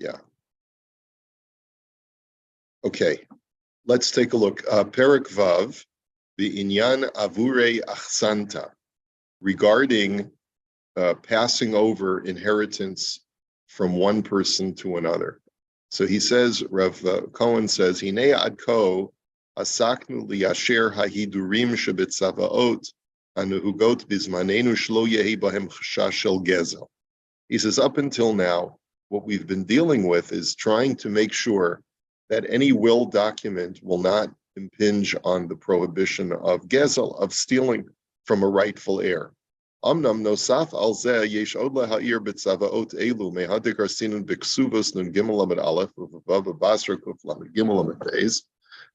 Yeah. Okay. Let's take a look. Perek Vav, the Inyan Avure Achsanta, regarding passing over inheritance from one person to another. So he says, Rav Cohen says, Hinei adko asaknu liyasher hahidurim shebetzavaot anuhugot bizmanenu shlo yehi bahem chashash shel gezel. He says, up until now, what we've been dealing with is trying to make sure that any will document will not impinge on the prohibition of gezel, of stealing from a rightful heir. Amnam nosaf al zeh yesh od laha'ir b'tzavaot elu mehadik arsinun b'ksuvos nun gimel amid aleph v'vav basra kuf lamed gimel amid beis.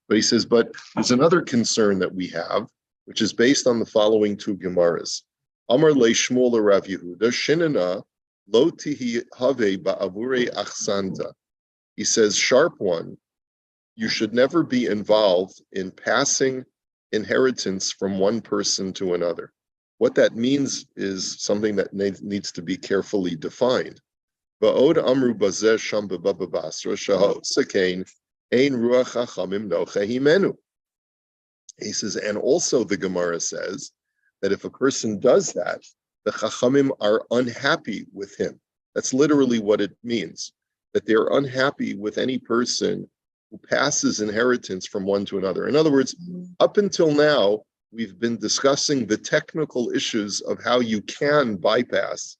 But he says, but there's another concern that we have, which is based on the following two Gemaras. Amar le Shmuel Rav Yehuda shinana lo tihi have ba'avure achsanta. He says, sharp one, you should never be involved in passing inheritance from one person to another. What that means is something that needs to be carefully defined. Va'od amru bazeh sham b'baba basra shahotzakein ein ruach hachamim nocha himenu. He says, and also the Gemara says that if a person does that, the chachamim are unhappy with him. That's literally what it means, that they're unhappy with any person who passes inheritance from one to another. In other words, up until now, we've been discussing the technical issues of how you can bypass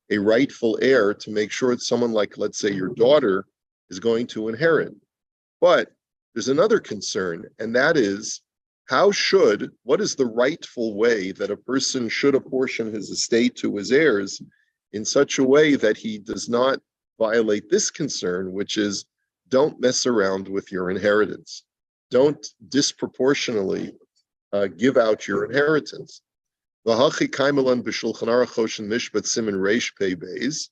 a rightful heir to make sure that someone like, let's say, your daughter is going to inherit. But there's another concern, and that is, what is the rightful way that a person should apportion his estate to his heirs in such a way that he does not violate this concern, which is, don't mess around with your inheritance. Don't disproportionately give out your inheritance. V'hachi kaimelan b'shulchan aruch Choshen Mishpat siman reish pei beis.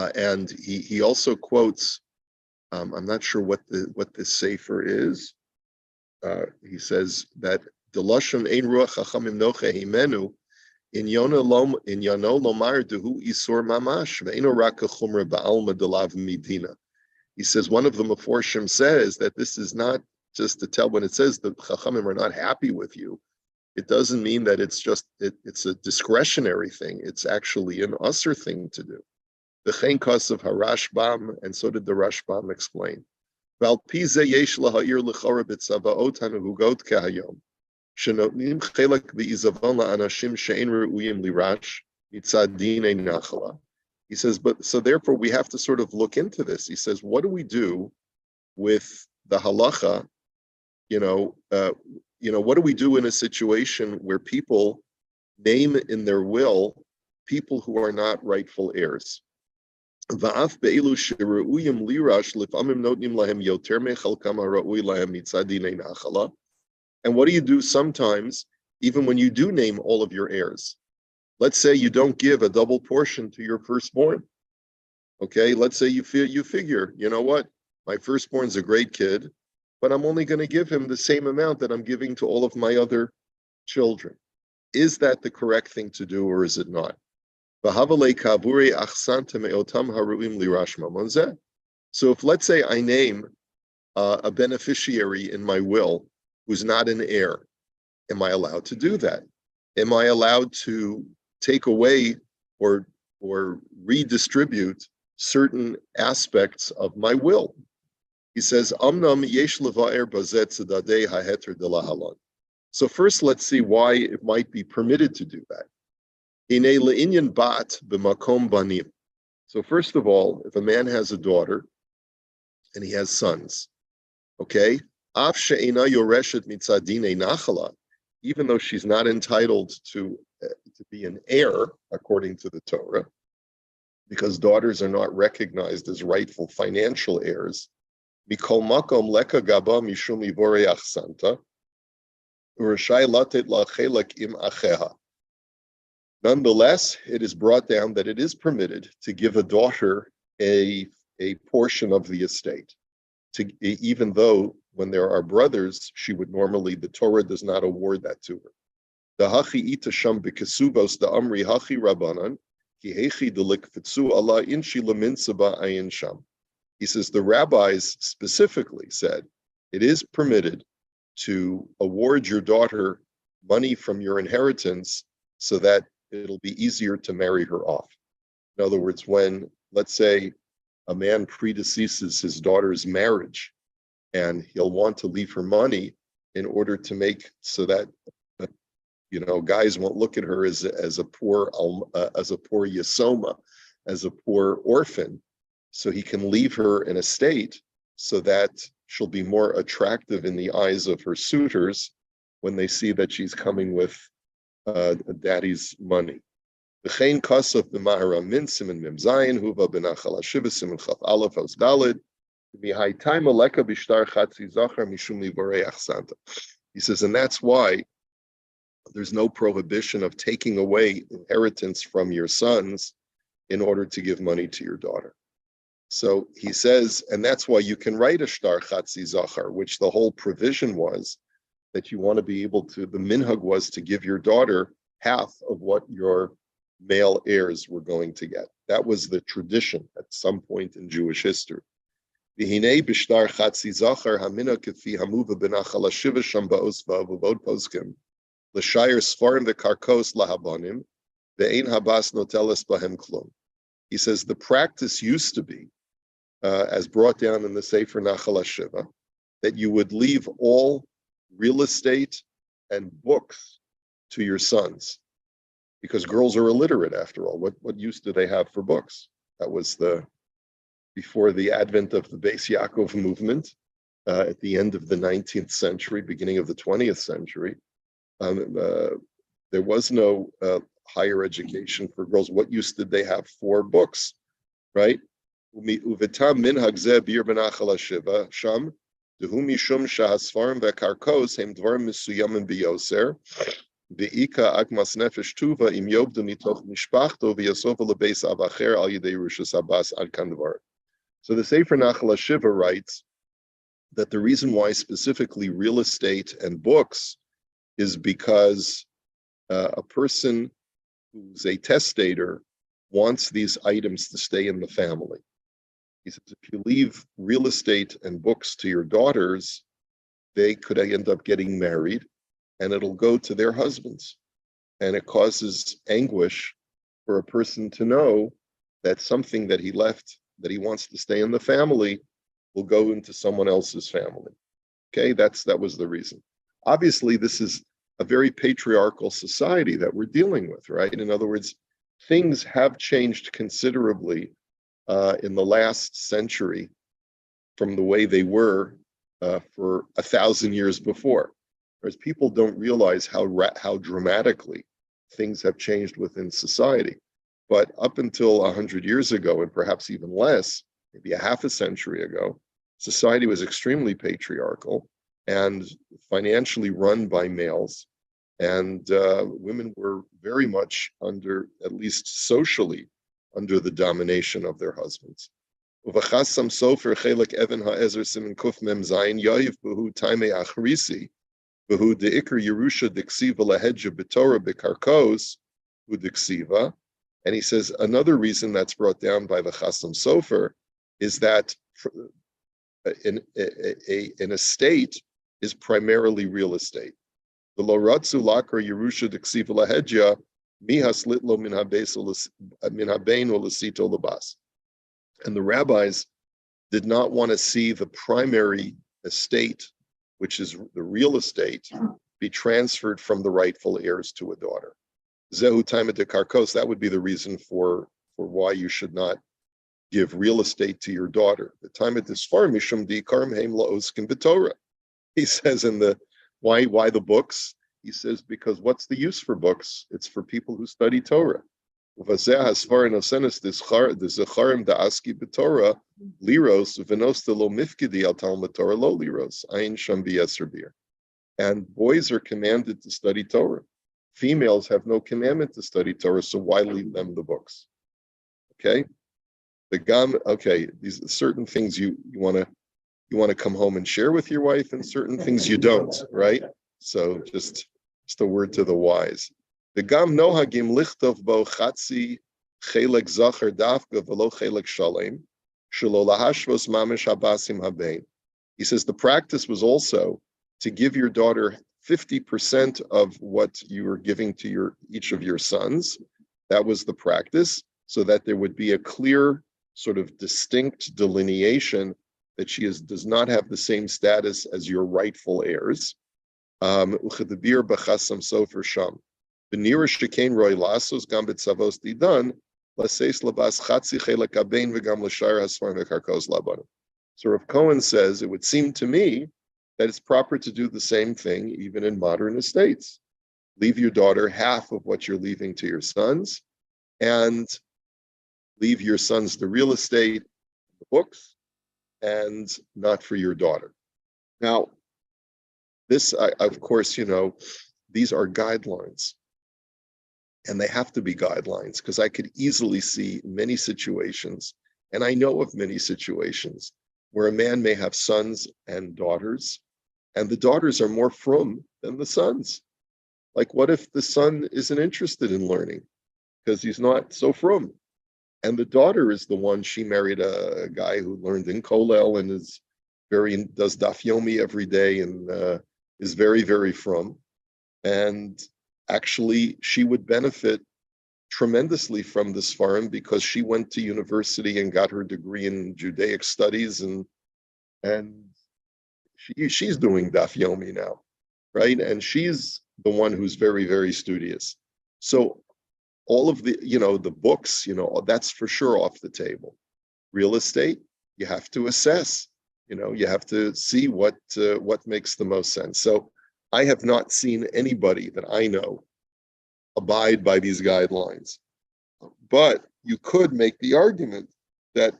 And he also quotes, I'm not sure what this sefer is. He says that the lashon ein ruach chachamim nocha himenu in yano lomar dehu isor mamash ve'eno rak chumra ba'alma delav midina. He says one of the Meforshim says that this is not just to tell, when it says the chachamim are not happy with you, it doesn't mean that it's a discretionary thing. It's actually an usher thing to do. The Chenkas of Harashbam, and so did the Rashbam explain. He says, but so therefore we have to sort of look into this. He says, what do we do with the halacha? What do we do in a situation where people name in their will people who are not rightful heirs? And what do you do sometimes, even when you do name all of your heirs? Let's say you don't give a double portion to your firstborn. Okay, let's say you figure, you know what? My firstborn's a great kid, but I'm only going to give him the same amount that I'm giving to all of my other children. Is that the correct thing to do, or is it not? So if, let's say, I name a beneficiary in my will who's not an heir, am I allowed to do that? Am I allowed to take away or redistribute certain aspects of my will? He says, so first, let's see why it might be permitted to do that. So first of all, if a man has a daughter and he has sons, okay, even though she's not entitled to be an heir according to the Torah, because daughters are not recognized as rightful financial heirs, nonetheless, it is brought down that it is permitted to give a daughter a portion of the estate, even though when there are brothers, the Torah does not award that to her. The hachi ita sham b'kesuvos the amri hachi rabbanan He says the rabbis specifically said it is permitted to award your daughter money from your inheritance so that it'll be easier to marry her off. In other words, when, let's say, a man predeceases his daughter's marriage and he'll want to leave her money in order to make so that guys won't look at her as a poor yasoma, as a poor orphan, so he can leave her an estate so that she'll be more attractive in the eyes of her suitors when they see that she's coming with daddy's money. V'chein kasaf b'mahara min siman mem zayin huva b'nachal hashiva siman chaf aleph hos dalid v'hai time aleka b'shtar chatzi zachar mishum livorei achsanta. He says, and that's why there's no prohibition of taking away inheritance from your sons in order to give money to your daughter. So he says, and that's why you can write a shtar chatzi zachar, which the whole provision was that you want to be able to, the minhag was to give your daughter half of what your male heirs were going to get. That was the tradition at some point in Jewish history. V'hinei b'shtar chatzi zachar hamina kefi hamuva b'nachal hashiva sham ba'osva v'vod poskim l'shayir sfarim v'karkos lahabanim ve'ein habas noteles bahem klum. He says the practice used to be, as brought down in the Sefer Nachal HaShiva, that you would leave all real estate and books to your sons, because girls are illiterate after all. What use do they have for books? That was before the advent of the Beis Yaakov movement at the end of the 19th century, beginning of the 20th century. There was no higher education for girls. What use did they have for books, right? Uvetam minhag zeh bir benachal hashiva sham dehu mishum shahasfarim vekarkos hem dvarim misuyamim biyoser veika akmas nefesh tuva im yobdu mitoch mishpachto v'yasova lebeis avacher al yidei rushas abbas ad kan dvar. So the Sefer Nachal HaShiva writes that the reason why specifically real estate and books is because a person who's a testator wants these items to stay in the family. He says, if you leave real estate and books to your daughters, they could end up getting married and it'll go to their husbands. And it causes anguish for a person to know that something that he left, that he wants to stay in the family, will go into someone else's family. Okay, that was the reason. Obviously, this is a very patriarchal society that we're dealing with, right? In other words, things have changed considerably in the last century from the way they were for 1,000 years before. Whereas people don't realize how dramatically things have changed within society. But up until 100 years ago, and perhaps even less, maybe a half a century ago, society was extremely patriarchal and financially run by males. And women were very much under, at least socially, under the domination of their husbands. Uvachasam sofer chelik even ha'ezer simin kuf mem zayin yayiv behu taimei achrisi behu deikr yerusha diksiva lahedja b'torah b'karkos hu diksiva. And he says another reason that's brought down by the Chasam Sofer is that an estate is primarily real estate. The lo ratzu lakar yerusha diksiva lahedja mihas litlo min habein ulasito labas. And the rabbis did not want to see the primary estate, which is the real estate, be transferred from the rightful heirs to a daughter. Zehu taima de karkos, that would be the reason for why you should not give real estate to your daughter. The time at this far mishum di karmheim laoskim b'torah. He says in the why the books? He says because what's the use for books? It's for people who study Torah. Uvazeh hasfar nosenes dezacharim da'aski b'torah liros v'nosta lo mifkidi al talmud Torah lo liros ayin sham b'yeser bir. And boys are commanded to study Torah. Females have no commandment to study Torah, so why leave them the books? Okay, these are certain things you want to come home and share with your wife, and certain things you don't, right? So just a word to the wise. The gam nohagim lichtov bo chatzi chelek zachar dafka v'lo chelek shalem, shelo lahashvos mamish habasim habein. He says the practice was also to give your daughter 50% of what you were giving to each of your sons. That was the practice, so that there would be a clear, sort of distinct delineation that she does not have the same status as your rightful heirs. Uchedabir b'chasam sofer sham. V'nira shekain roi lasos gam b'tzavos didan laseis labas chatzi chelek habein v'gam l'shar hasfarim v'karkos labanim. So Rav Cohen says, it would seem to me that it's proper to do the same thing even in modern estates. Leave your daughter half of what you're leaving to your sons, and leave your sons the real estate, the books, and not for your daughter. Now, this, of course, these are guidelines, and they have to be guidelines, because I could easily see many situations, and I know of many situations, where a man may have sons and daughters, and the daughters are more frum than the sons. Like, what if the son isn't interested in learning because he's not so frum? And the daughter is the one, she married a guy who learned in Kollel and does daf yomi every day and is very, very frum. And actually, she would benefit tremendously from this farm because she went to university and got her degree in Judaic studies, and she's doing daf yomi now, right? And she's the one who's very, very studious. So all of the, the books, that's for sure off the table. Real estate, you have to assess, you have to see what makes the most sense. So I have not seen anybody that I know abide by these guidelines. But you could make the argument that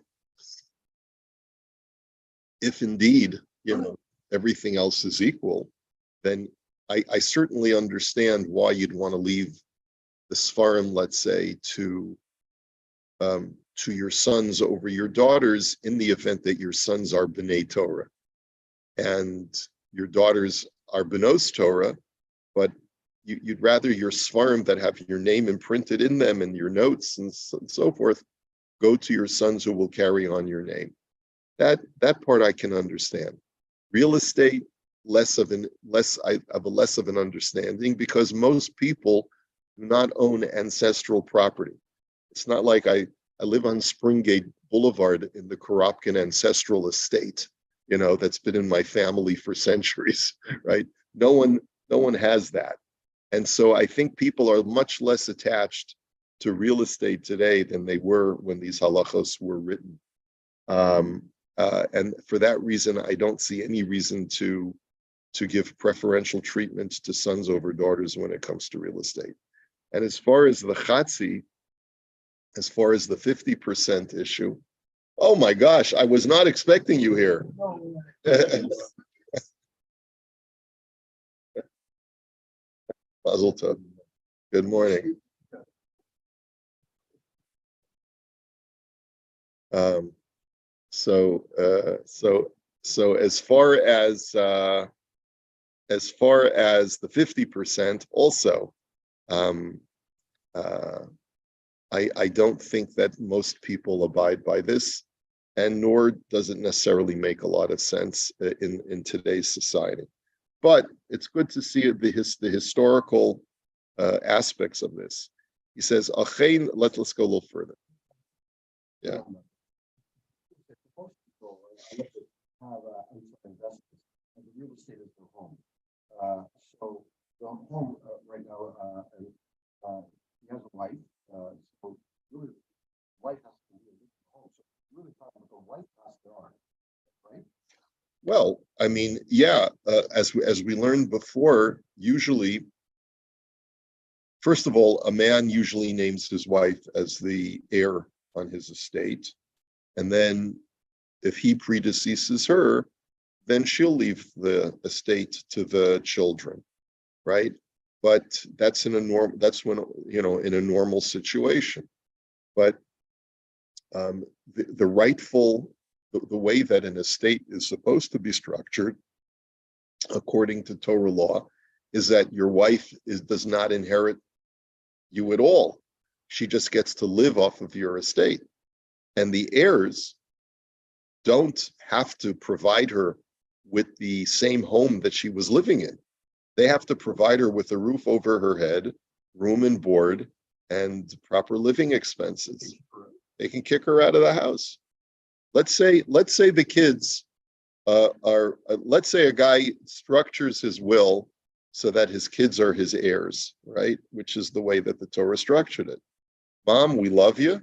if indeed, everything else is equal, then I certainly understand why you'd want to leave the Sfarim, let's say, to your sons over your daughters in the event that your sons are B'nai Torah and your daughters are B'nos Torah, but you'd rather your Sfarim that have your name imprinted in them and your notes and so forth go to your sons who will carry on your name. That part I can understand. Real estate, less of an understanding, because most people do not own ancestral property. It's not like I live on Springgate Boulevard in the Koropkin ancestral estate, that's been in my family for centuries, right? No one has that. And so I think people are much less attached to real estate today than they were when these halachos were written. And for that reason, I don't see any reason to give preferential treatment to sons over daughters when it comes to real estate. And as far as the chatzi, as far as the 50% issue, oh my gosh, I was not expecting you here. Mazel tov. Good morning. So as far as the 50%, also, I don't think that most people abide by this, and nor does it necessarily make a lot of sense in today's society. But it's good to see the historical aspects of this. He says, "Achein." Let's go a little further. Yeah. Have investments, and the real estate is their home. So the home right now, he has a wife. So really, the wife has to be in the home. So really talking about the wife has to earn, right? Well, I mean, yeah. As we learned before, usually, first of all, a man usually names his wife as the heir on his estate, and then if he predeceases her, then she'll leave the estate to the children, right? But that's when in a normal situation. But the rightful, the way that an estate is supposed to be structured, according to Torah law, is that your wife does not inherit you at all. She just gets to live off of your estate. And the heirs don't have to provide her with the same home that she was living in. They have to provide her with a roof over her head, room and board, and proper living expenses. They can kick her out of the house. Let's say the kids let's say a guy structures his will so that his kids are his heirs, right? Which is the way that the Torah structured it. Mom, we love you.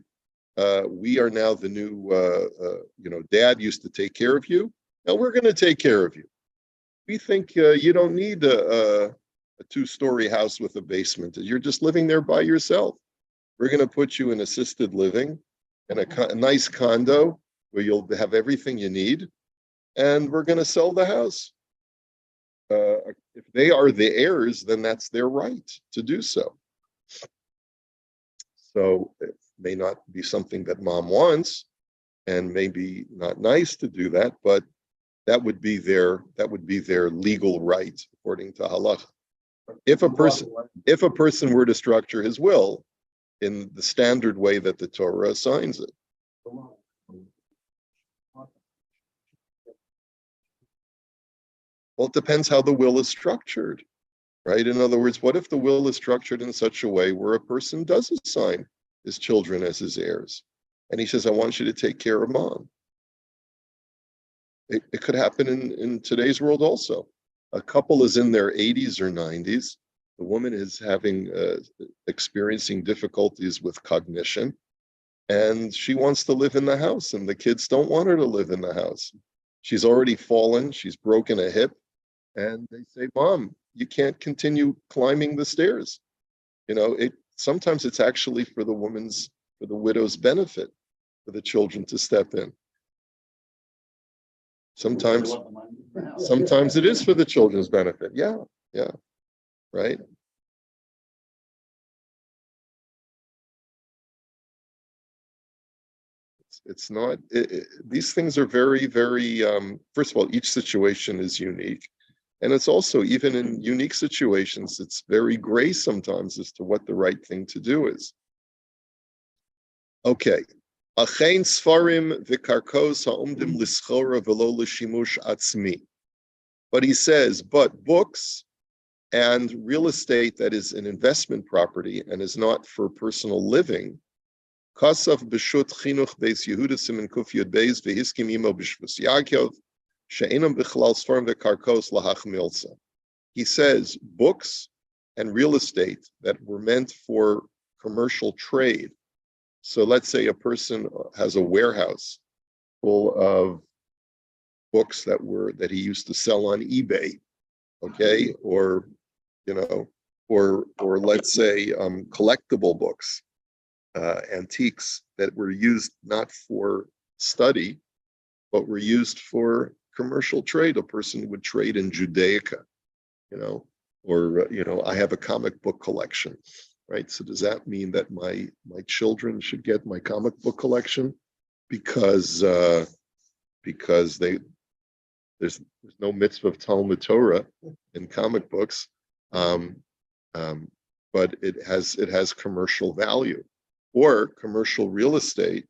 We are now the new, Dad used to take care of you. Now we're going to take care of you. We think you don't need a two-story house with a basement. You're just living there by yourself. We're going to put you in assisted living and a nice condo where you'll have everything you need. And we're going to sell the house. If they are the heirs, then that's their right to do so. So it may not be something that mom wants, and maybe not nice to do that, but that would be their legal right according to halacha. If a person were to structure his will in the standard way that the Torah assigns it. Well, it depends how the will is structured, right? In other words, what if the will is structured in such a way where a person does assign his children as his heirs? And he says, I want you to take care of mom. It could happen in today's world also. A couple is in their 80s or 90s. The woman is experiencing difficulties with cognition, and she wants to live in the house, and the kids don't want her to live in the house. She's already fallen. She's broken a hip. And they say, Mom, you can't continue climbing the stairs. Sometimes it's actually for the widow's benefit, for the children to step in. Sometimes it is for the children's benefit. Yeah, right. It's not, these things are very, very, first of all, each situation is unique. And it's also, even in unique situations, it's very gray sometimes as to what the right thing to do is. Okay. Achein sfarim v'karkos ha'omdim lischora v'lo l'shimush atzmi. But he says, but books and real estate that is an investment property and is not for personal living, Kasav b'shut chinuch beis Yehuda simen kuf yud beis v'hiskim imo b'shvus Yaakov she'enam b'chalal sfarim v'karkos lahach milsa. He says books and real estate that were meant for commercial trade. So let's say a person has a warehouse full of books that he used to sell on eBay, okay, or let's say collectible books, antiques that were used not for study, but were used for commercial trade. A person would trade in Judaica, or I have a comic book collection, right? So does that mean that my children should get my comic book collection because there's no mitzvah of Talmud Torah in comic books, but it has commercial value, or commercial real estate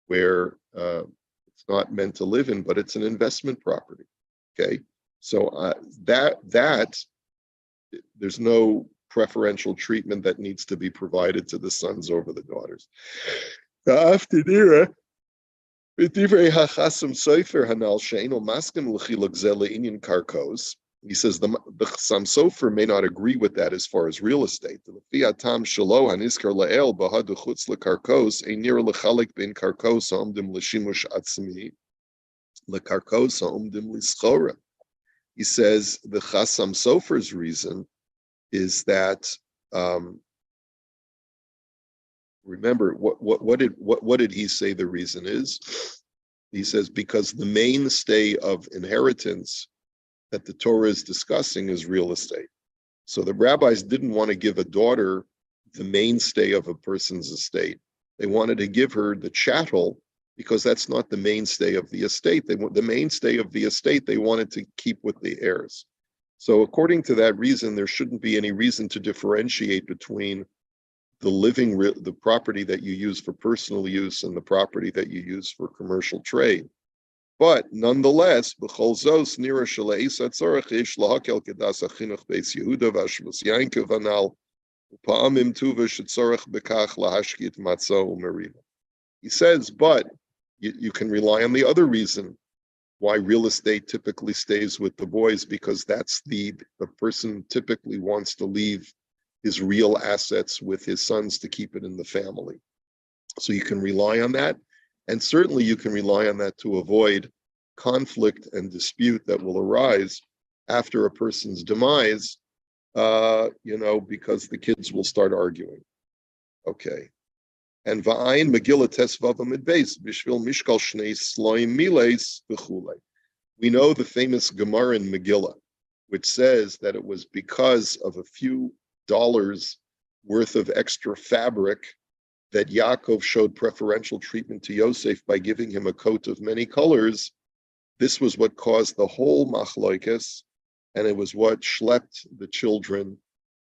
where it's not meant to live in, but it's an investment property. Okay, so that there's no preferential treatment that needs to be provided to the sons over the daughters. He says the Chassam Sofer may not agree with that as far as real estate. He says the Chassam Sofer's reason is that remember what did he say the reason is? He says because the mainstay of inheritance that the Torah is discussing is real estate. So the rabbis didn't want to give a daughter the mainstay of a person's estate. They wanted to give her the chattel because that's not the mainstay of the estate. The mainstay of the estate they wanted to keep with the heirs. So according to that reason, there shouldn't be any reason to differentiate between the property that you use for personal use and the property that you use for commercial trade. But nonetheless, b'chol zos nira sheleis hatzorach yesh lahakel kedas achinuch beis Yehuda v'ashvus Yaakov anal u'pa'amim tuva shetzorach bekach lahashkit matzah u'meriva. He says, but you can rely on the other reason why real estate typically stays with the boys, because that's the person typically wants to leave his real assets with his sons to keep it in the family. So you can rely on that. And certainly you can rely on that to avoid conflict and dispute that will arise after a person's demise, because the kids will start arguing. Okay. And va'ayin Megillah tesvav amid beis bishvil mishkal shnei sloim miles v'chulei. We know the famous Gemara in Megillah, which says that it was because of a few dollars worth of extra fabric that Yaakov showed preferential treatment to Yosef by giving him a coat of many colors. This was what caused the whole machloikes, and it was what schlepped the children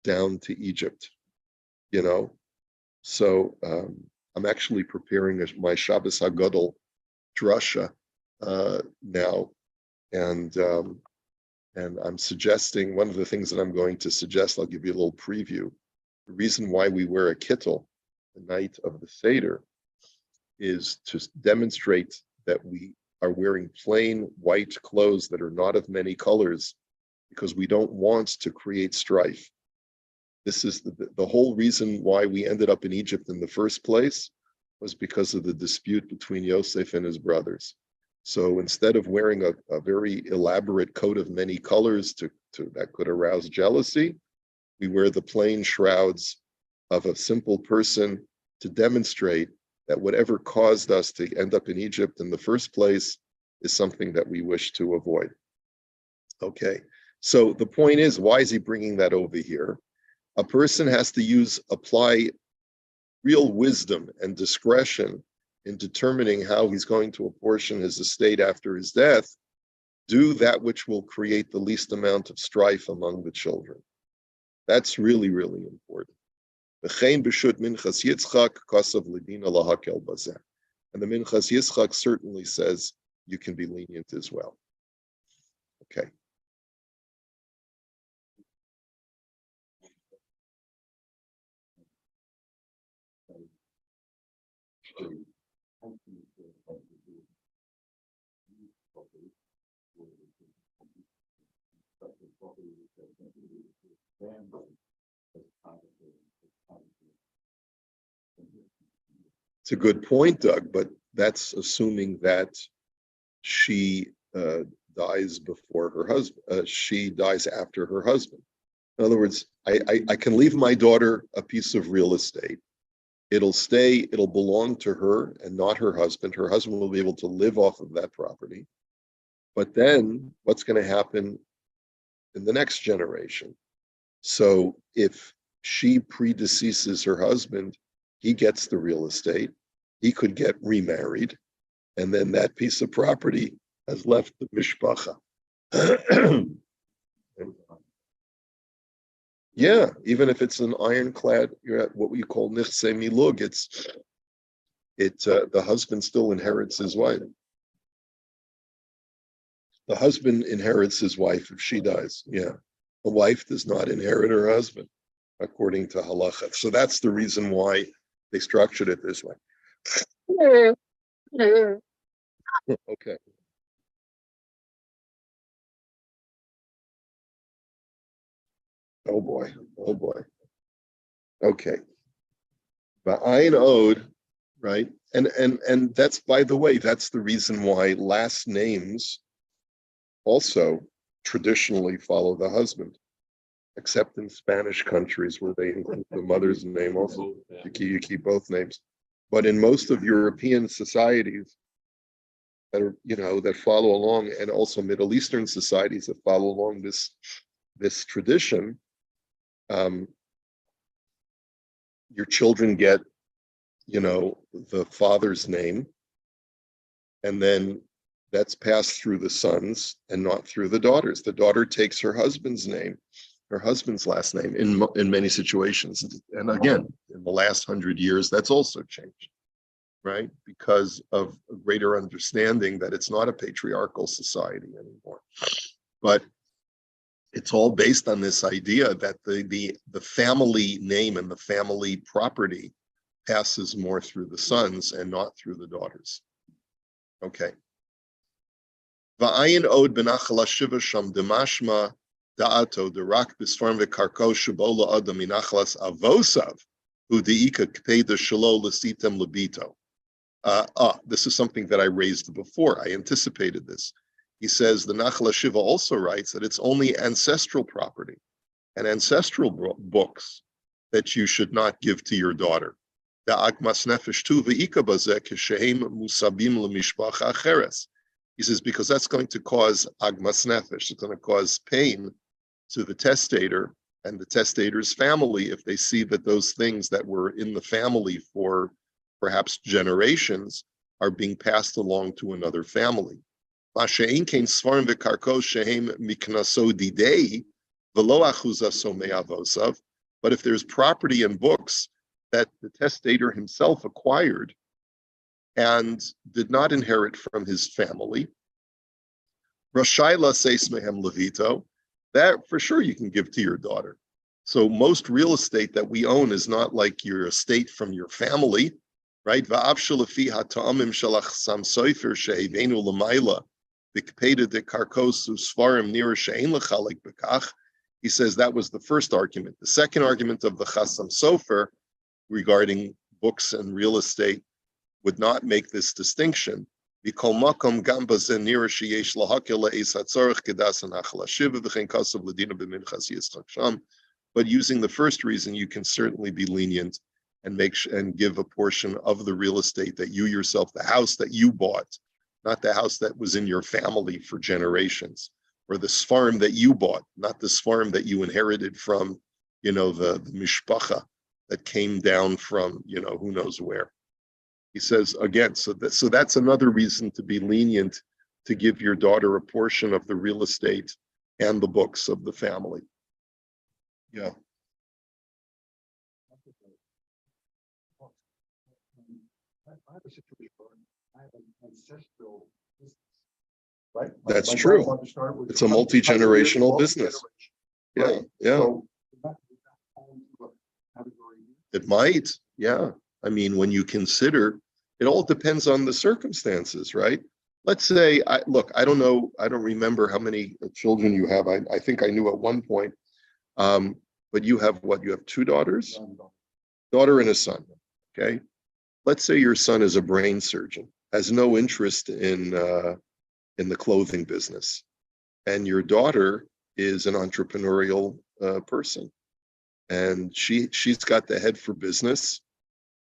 down to Egypt. So I'm actually preparing my Shabbos Hagadol drasha now, and I'm suggesting, one of the things that I'm going to suggest, I'll give you a little preview. The reason why we wear a kittel the night of the Seder is to demonstrate that we are wearing plain white clothes that are not of many colors, because we don't want to create strife. This is the whole reason why we ended up in Egypt in the first place, was because of the dispute between Yosef and his brothers. So instead of wearing a very elaborate coat of many colors that could arouse jealousy, we wear the plain shrouds of a simple person to demonstrate that whatever caused us to end up in Egypt in the first place is something that we wish to avoid. Okay, so the point is, why is he bringing that over here? A person has to apply real wisdom and discretion in determining how he's going to apportion his estate after his death. Do that which will create the least amount of strife among the children. That's really, really important. And the Minchas Yitzchak certainly says you can be lenient as well. Okay. It's a good point, Doug, but that's assuming that she dies before her husband. She dies after her husband. In other words, I can leave my daughter a piece of real estate. It'll belong to her and not her husband. Her husband will be able to live off of that property. But then what's going to happen in the next generation? So if she predeceases her husband, he gets the real estate. He could get remarried, and then that piece of property has left the mishpacha. Yeah, even if it's an ironclad, you're at what we call nichse milug. The husband still inherits his wife. The husband inherits his wife if she dies. Yeah, the wife does not inherit her husband, according to halacha. So that's the reason why they structured it this way. Okay. Oh boy. Okay. Ba'ayin Ode, right? And that's, by the way, that's the reason why last names also traditionally follow the husband, except in Spanish countries where they include the mother's name also. You keep both names. But in most of European societies that are, that follow along, and also Middle Eastern societies that follow along this tradition, your children get, the father's name, and then that's passed through the sons and not through the daughters. The daughter takes her husband's name, her husband's last name in many situations. And again, in the last 100 years, that's also changed, right? Because of a greater understanding that it's not a patriarchal society anymore. But it's all based on this idea that the family name and the family property passes more through the sons and not through the daughters. Okay. Va'ayin od benachal shiva sham demashma da'ato derak bisfarm vekarko shabola adam minachlas avosav hu deika kpeda shalo lasitem labito. This is something that I raised before. I anticipated this. He says the Nachal Shiva also writes that it's only ancestral property and ancestral books that you should not give to your daughter. He says because that's going to cause agmas nefesh. It's going to cause pain to the testator and the testator's family if they see that those things that were in the family for perhaps generations are being passed along to another family. But if there's property and books that the testator himself acquired and did not inherit from his family, that for sure you can give to your daughter. So most real estate that we own is not like your estate from your family, right? He says that was the first argument. The second argument of the Chasam Sofer regarding books and real estate would not make this distinction. But using the first reason, you can certainly be lenient and and give a portion of the real estate that you yourself, the house that you bought, not the house that was in your family for generations, or the farm that you bought, not this farm that you inherited from, the mishpacha that came down from, who knows where. He says again, so that's another reason to be lenient, to give your daughter a portion of the real estate and the books of the family. Yeah. I have a situation where I have an ancestral business, right? That's my true. grandfather started with It's a multi-generational business. Yeah, right? yeah. So that fall into a category. It might, yeah. I mean, when you consider, it all depends on the circumstances, right? Let's say, I don't know, I don't remember how many children you have. I think I knew at one point, but you have what? You have two daughters? Daughter and a son, okay? Let's say your son is a brain surgeon, has no interest in the clothing business, and your daughter is an entrepreneurial person, and she's got the head for business,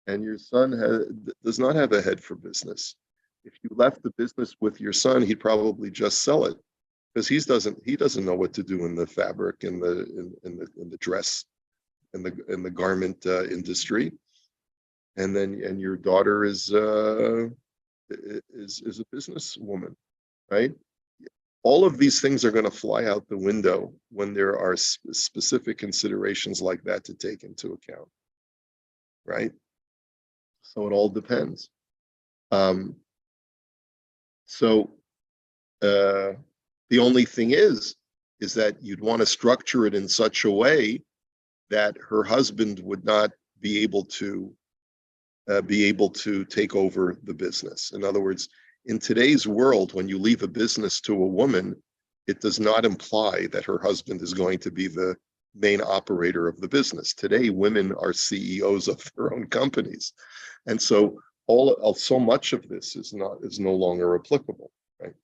and your son does not have a head for business. If you left the business with your son, he'd probably just sell it because he doesn't know what to do in the fabric, in the dress, in the garment industry. And your daughter is a businesswoman, right? All of these things are going to fly out the window when there are specific considerations like that to take into account, right? So it all depends. The only thing is that you'd want to structure it in such a way that her husband would not be able to take over the business. In other words, in today's world, when you leave a business to a woman, it does not imply that her husband is going to be the main operator of the business. Today, women are CEOs of their own companies. And so so much of this is no longer applicable, right?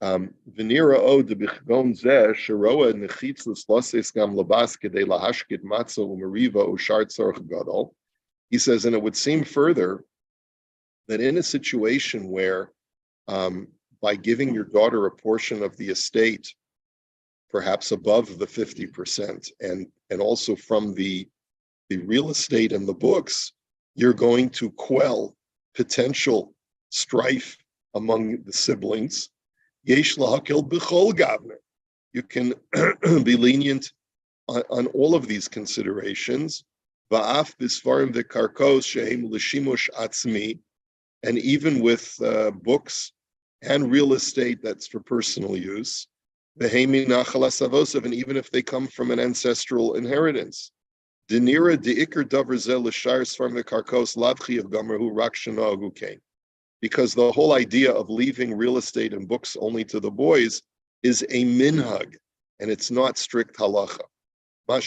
Venira o de bichgon zeh sheroa nechitzus loses gam labas kedei lahashkid matzo umeriva ushar tzorch gadol. He says, and it would seem further that in a situation where by giving your daughter a portion of the estate, perhaps above the 50%, and also from the real estate and the books, you're going to quell potential strife among the siblings. Yesh lahakil b'chol gavner. you can be lenient on all of these considerations. Va'af bisvarim v'karkos she'im l'shimush atzmi, and even with books and real estate that's for personal use. V'heimi nachalas avosav, and even if they come from an ancestral inheritance. Denira deikar davar zel l'shar svarim v'karkos lavchi of gamerhu rak shanogu kain. Because the whole idea of leaving real estate and books only to the boys is a minhag, and it's not strict halacha. But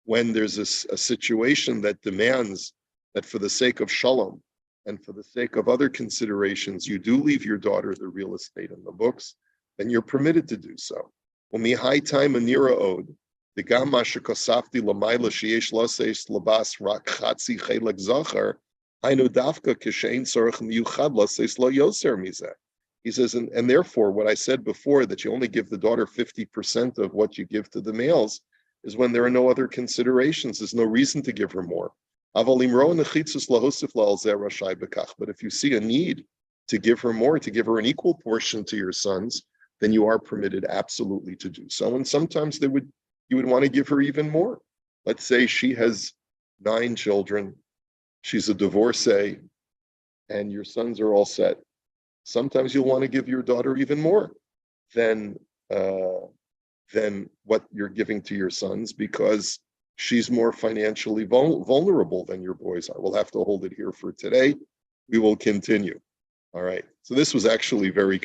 when there's a situation that demands that for the sake of shalom and for the sake of other considerations, you do leave your daughter the real estate and the books, then you're permitted to do so. The gamma shekosafti lamayla sheyesh laseis labas rak chatzi chelek zachar, hainu dafka kishein tzorach miyuchad laseis lo yoser mizeh. He says, and therefore, what I said before, that you only give the daughter 50% of what you give to the males, is when there are no other considerations. There's no reason to give her more. But if you see a need to give her more, to give her an equal portion to your sons, then you are permitted absolutely to do so. And sometimes you would want to give her even more. Let's say she has 9 children, she's a divorcee, and your sons are all set. Sometimes you'll want to give your daughter even more than what you're giving to your sons, because she's more financially vulnerable than your boys are. We'll have to hold it here for today. We will continue. All right. So this was actually very